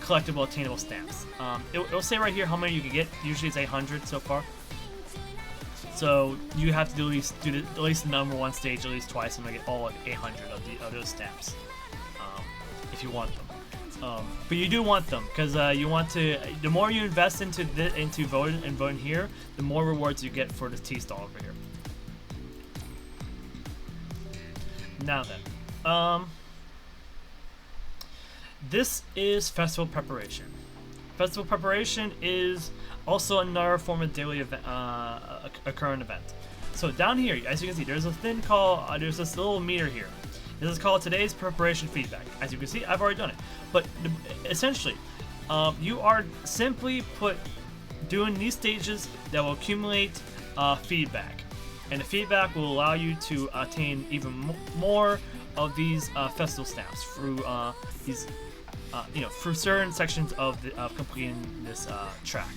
collectible attainable stamps. It'll say right here how many you can get. Usually it's 800 so far. So you have to do at least the number one stage at least twice and get all 800 of those stamps if you want them. But you do want them because you want to. The more you invest into voting here, the more rewards you get for the tea stall over here. Now then, this is festival preparation. Festival preparation is also another form of daily event, a current event. So down here, as you can see, there's there's this little meter here. This is called today's preparation feedback. As you can see, I've already done it. But essentially, you are simply doing these stages that will accumulate feedback. And the feedback will allow you to attain even more of these festival stamps through through certain sections of completing this track.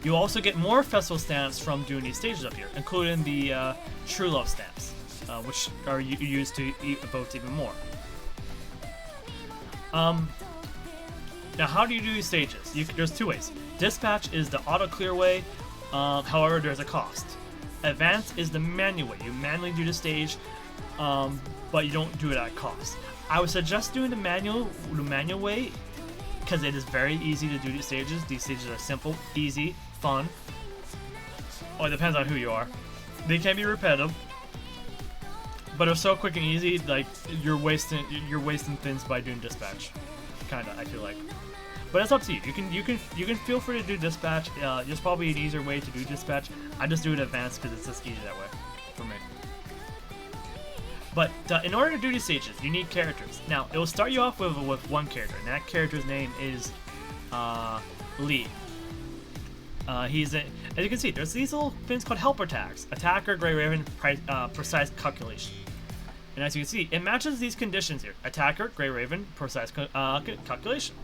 You also get more festival stamps from doing these stages up here, including the True Love stamps, which are used to eat the boats even more. Now, how do you do these stages? There's two ways. Dispatch is the auto-clear way, however, there's a cost. Advance is the manual way. You manually do the stage, but you don't do it at cost. I would suggest doing the manual way, because it is very easy to do these stages. These stages are simple, easy, fun. Oh, it depends on who you are. They can be repetitive, but they're so quick and easy. Like you're wasting things by doing dispatch. Kinda, I feel like. But it's up to you. You can feel free to do dispatch. There's probably an easier way to do dispatch. I just do it advanced because it's just easy that way for me. But in order to do these stages, you need characters. Now, it will start you off with one character, and that character's name is Lee. As you can see, there's these little things called helper tags: attacker, Grey Raven, precise calculation. And as you can see, it matches these conditions here: attacker, Grey Raven, precise calculation.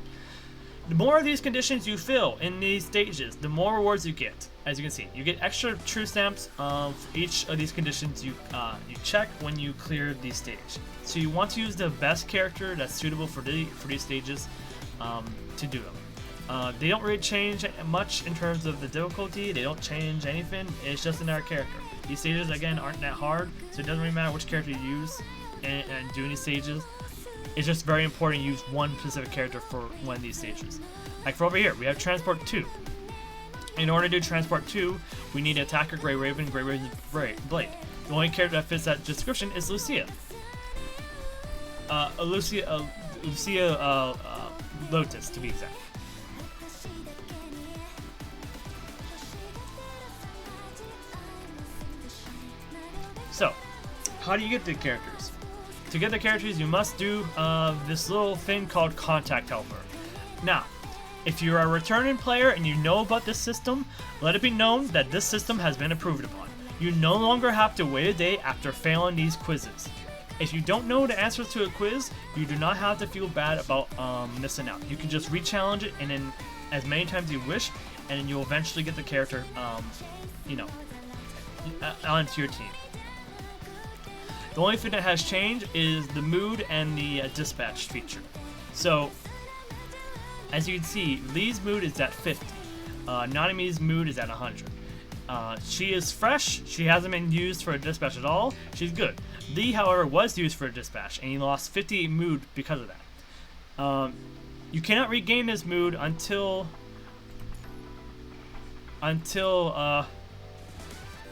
The more of these conditions you fill in these stages, the more rewards you get. As you can see, you get extra true stamps for each of these conditions you check when you clear the stage. So you want to use the best character that's suitable for these stages to do them. They don't really change much in terms of the difficulty. They don't change anything. It's just another character. These stages, again, aren't that hard, so it doesn't really matter which character you use and doing these stages. It's just very important you use one specific character for one of these stages. Like for over here, we have Transport 2. In order to do Transport 2, we need Attacker, Grey Raven, Grey Raven's Blade. The only character that fits that description is Lucia. Lucia Lotus, to be exact. So, how do you get the characters? To get the characters, you must do this little thing called Contact Helper. Now, if you're a returning player and you know about this system, let it be known that this system has been approved upon. You no longer have to wait a day after failing these quizzes. If you don't know the answers to a quiz, you do not have to feel bad about missing out. You can just re-challenge it and then as many times as you wish, and then you'll eventually get the character, onto your team. The only thing that has changed is the mood and the dispatch feature. So, as you can see, Lee's mood is at 50. Nanami's mood is at 100. She is fresh. She hasn't been used for a dispatch at all. She's good. Lee, however, was used for a dispatch, and he lost 58 mood because of that. You cannot regain this mood until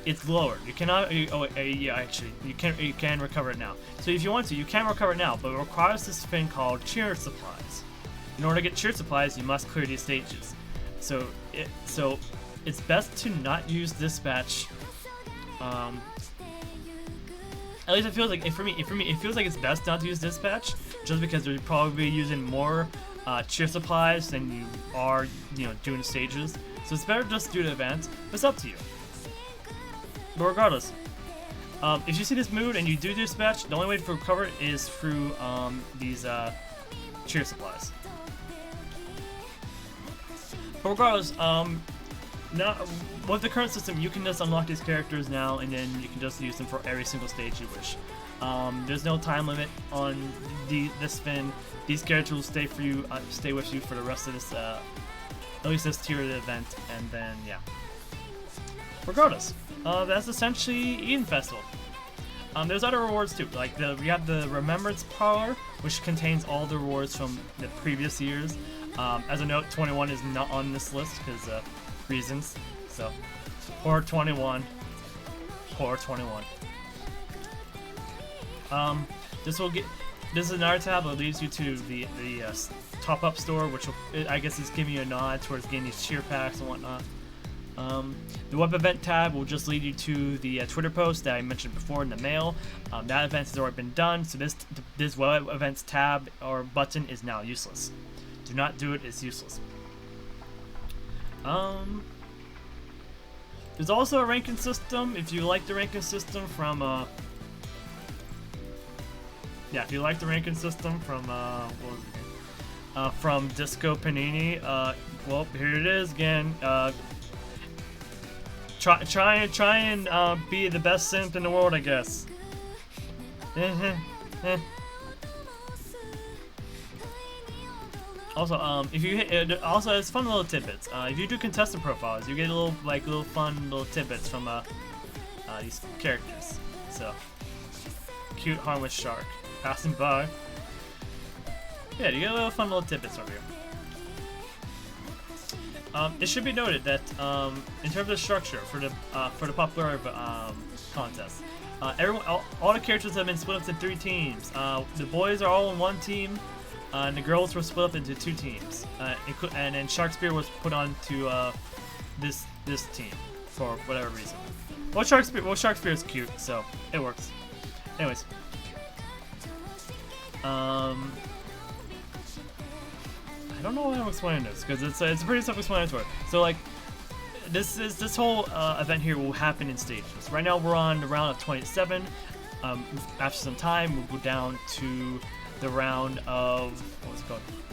it's lowered. You cannot. Actually, you can recover it now. So if you want to, you can recover it now, but it requires this thing called cheer supplies. In order to get cheer supplies, you must clear these stages. So it's best to not use dispatch. At least it feels like for me, it feels like it's best not to use dispatch, just because you're probably using more cheer supplies than you are, doing stages. So it's better just to do the event. But it's up to you. But regardless, if you see this mood and you do dispatch, the only way to recover it is through these cheer supplies. But regardless, now with the current system, you can just unlock these characters now, and then you can just use them for every single stage you wish. There's no time limit on this spin. These characters will stay with you for the rest of this, at least this tier of the event, and then yeah. Regardless, that's essentially Eden Festival. There's other rewards too, like we have the Remembrance Power, which contains all the rewards from the previous years. As a note, 21 is not on this list because reasons. So, poor 21. Poor 21. This is another tab that leads you to the top-up store, which will, I guess is giving you a nod towards getting these cheer packs and whatnot. The web event tab will just lead you to the Twitter post that I mentioned before in the mail. That event has already been done, so this web events tab or button is now useless. Do not do it, it's useless. There's also a ranking system. If you like the ranking system from if you like the ranking system from from Disco Panini, well, here it is again. Try and be the best simp in the world, I guess. Also, if you hit, also it's fun little tidbits. If you do contestant profiles, you get a little fun little tidbits from these characters. So, cute harmless shark passing by. Yeah, you get a little fun little tidbits over here. It should be noted that in terms of structure for the popularity contest, all the characters have been split up into 3 teams. The boys are all in 1 team, and the girls were split up into 2 teams. And then Sharkspear was put on to this team for whatever reason. Well, Sharkspear is cute, so it works. Anyways, I don't know why I'm explaining this because it's pretty self-explanatory. So like, this whole event here will happen in stages. Right now we're on the round of 27. After some time, we'll go down to the round of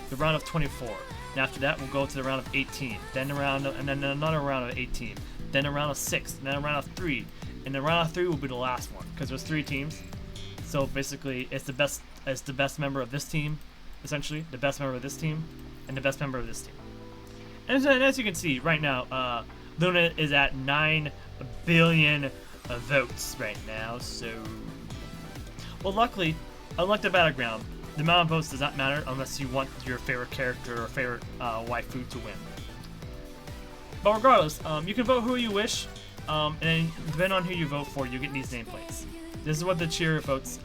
the round of 24. And after that, we'll go to the round of 18. Then and then another round of 18. Then a round of 6. And then a round of 3. And the round of 3 will be the last one because there's 3 teams. So basically, it's the best member of this team, essentially the best member of this team, and the best member of this team. And as you can see right now, Luna is at 9 billion votes right now. So, well, luckily, unlike the battleground, the amount of votes does not matter unless you want your favorite character or favorite waifu to win. But regardless, you can vote who you wish, and then depending on who you vote for, you get these nameplates. This is what the cheer votes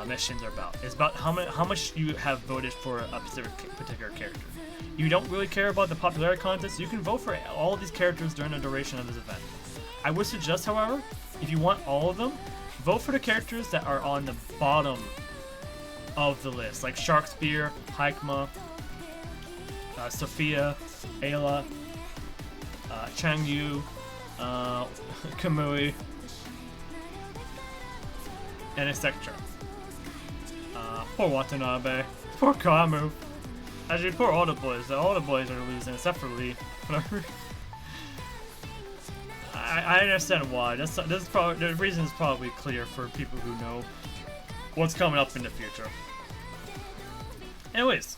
missions are about. It's about how much you have voted for a particular character. You don't really care about the popularity contest. You can vote for all of these characters during the duration of this event. I would suggest, however, if you want all of them, vote for the characters that are on the bottom of the list, like Sharkspear, Haikma, Sophia, Ayla, Changyu, Kamui, and etc. Poor Watanabe, poor Kamu. Actually, poor all the boys. All the boys are losing except for Lee. I understand why. This is probably the reason is probably clear for people who know what's coming up in the future. Anyways,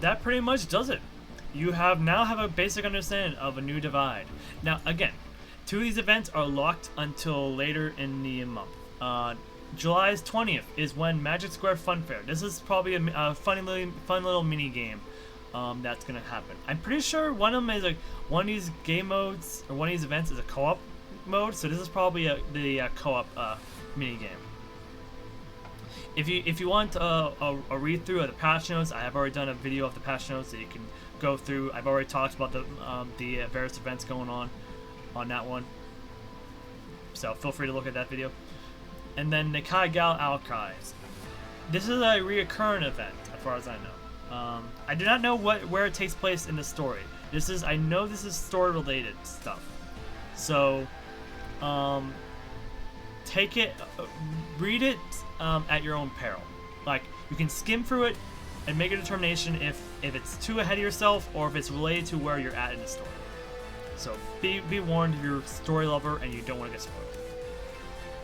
that pretty much does it. You now have a basic understanding of a new divide. Now, again, 2 of these events are locked until later in the month. July's 20th is when Magic Square Fun Fair. This is probably a fun little mini game that's gonna happen. I'm pretty sure one of them is one of these game modes or one of these events is a co-op mode. So this is probably the co-op mini game. If you want a read through of the patch notes, I have already done a video of the patch notes that you can go through. I've already talked about the various events going on that one. So feel free to look at that video. And then the Kaigal Archives. This is a reoccurring event, as far as I know. I do not know where it takes place in the story. I know this is story related stuff. So, take it, read it at your own peril. Like, you can skim through it and make a determination if it's too ahead of yourself or if it's related to where you're at in the story. So be warned if you're a story lover and you don't want to get spoiled.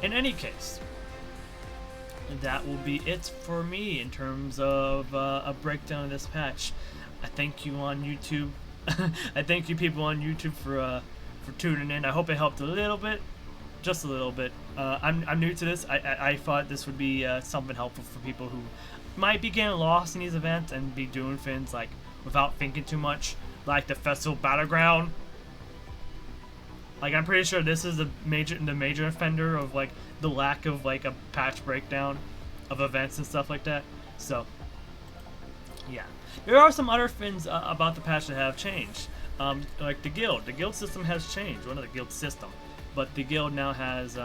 In any case, that will be it for me in terms of a breakdown of this patch. I thank you on YouTube. I thank you people on YouTube for tuning in. I hope it helped a little bit, just a little bit. I'm new to this. I thought this would be something helpful for people who might be getting lost in these events and be doing things like without thinking too much, like the Festival Battleground. Like, I'm pretty sure this is the major offender of like the lack of like a patch breakdown of events and stuff like that. So yeah, there are some other things about the patch that have changed. Like the guild system has changed. One of the guild system, but the guild now has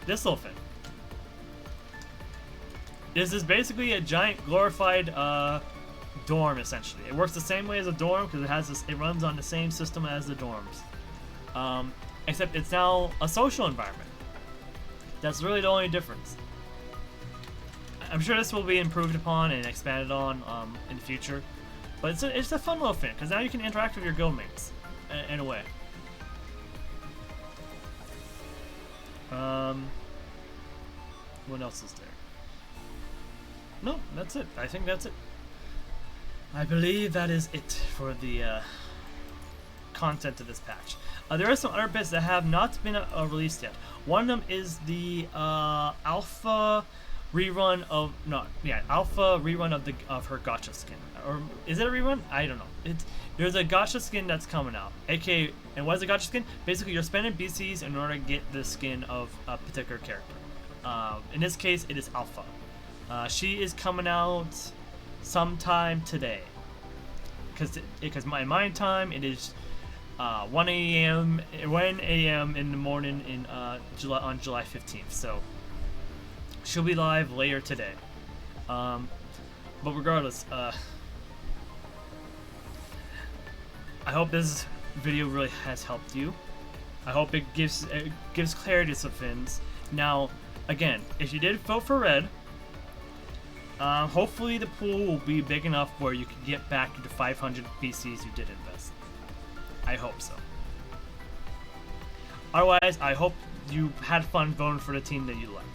this little thing. This is basically a giant glorified dorm, essentially. It works the same way as a dorm because it runs on the same system as the dorms. Except it's now a social environment. That's really the only difference. I'm sure this will be improved upon and expanded on in the future. But it's a fun little thing, because now you can interact with your guildmates in a way. What else is there? No, that's it. I think that's it. I believe that is it for the content of this patch. There are some other bits that have not been released yet. One of them is the alpha rerun of of her gacha skin. Or is it a rerun? I don't know. There's a gacha skin that's coming out. AKA, and what is a gacha skin? Basically, you're spending BCs in order to get the skin of a particular character. In this case, it is Alpha. She is coming out sometime today. Because my time, it is 1 a.m. in the morning on July 15th. So she'll be live later today. But regardless, I hope this video really has helped you. I hope it gives clarity to some things. Now, again, if you did vote for red, hopefully the pool will be big enough where you can get back to the 500 BCs you did invest. I hope so. Otherwise, I hope you had fun voting for the team that you like.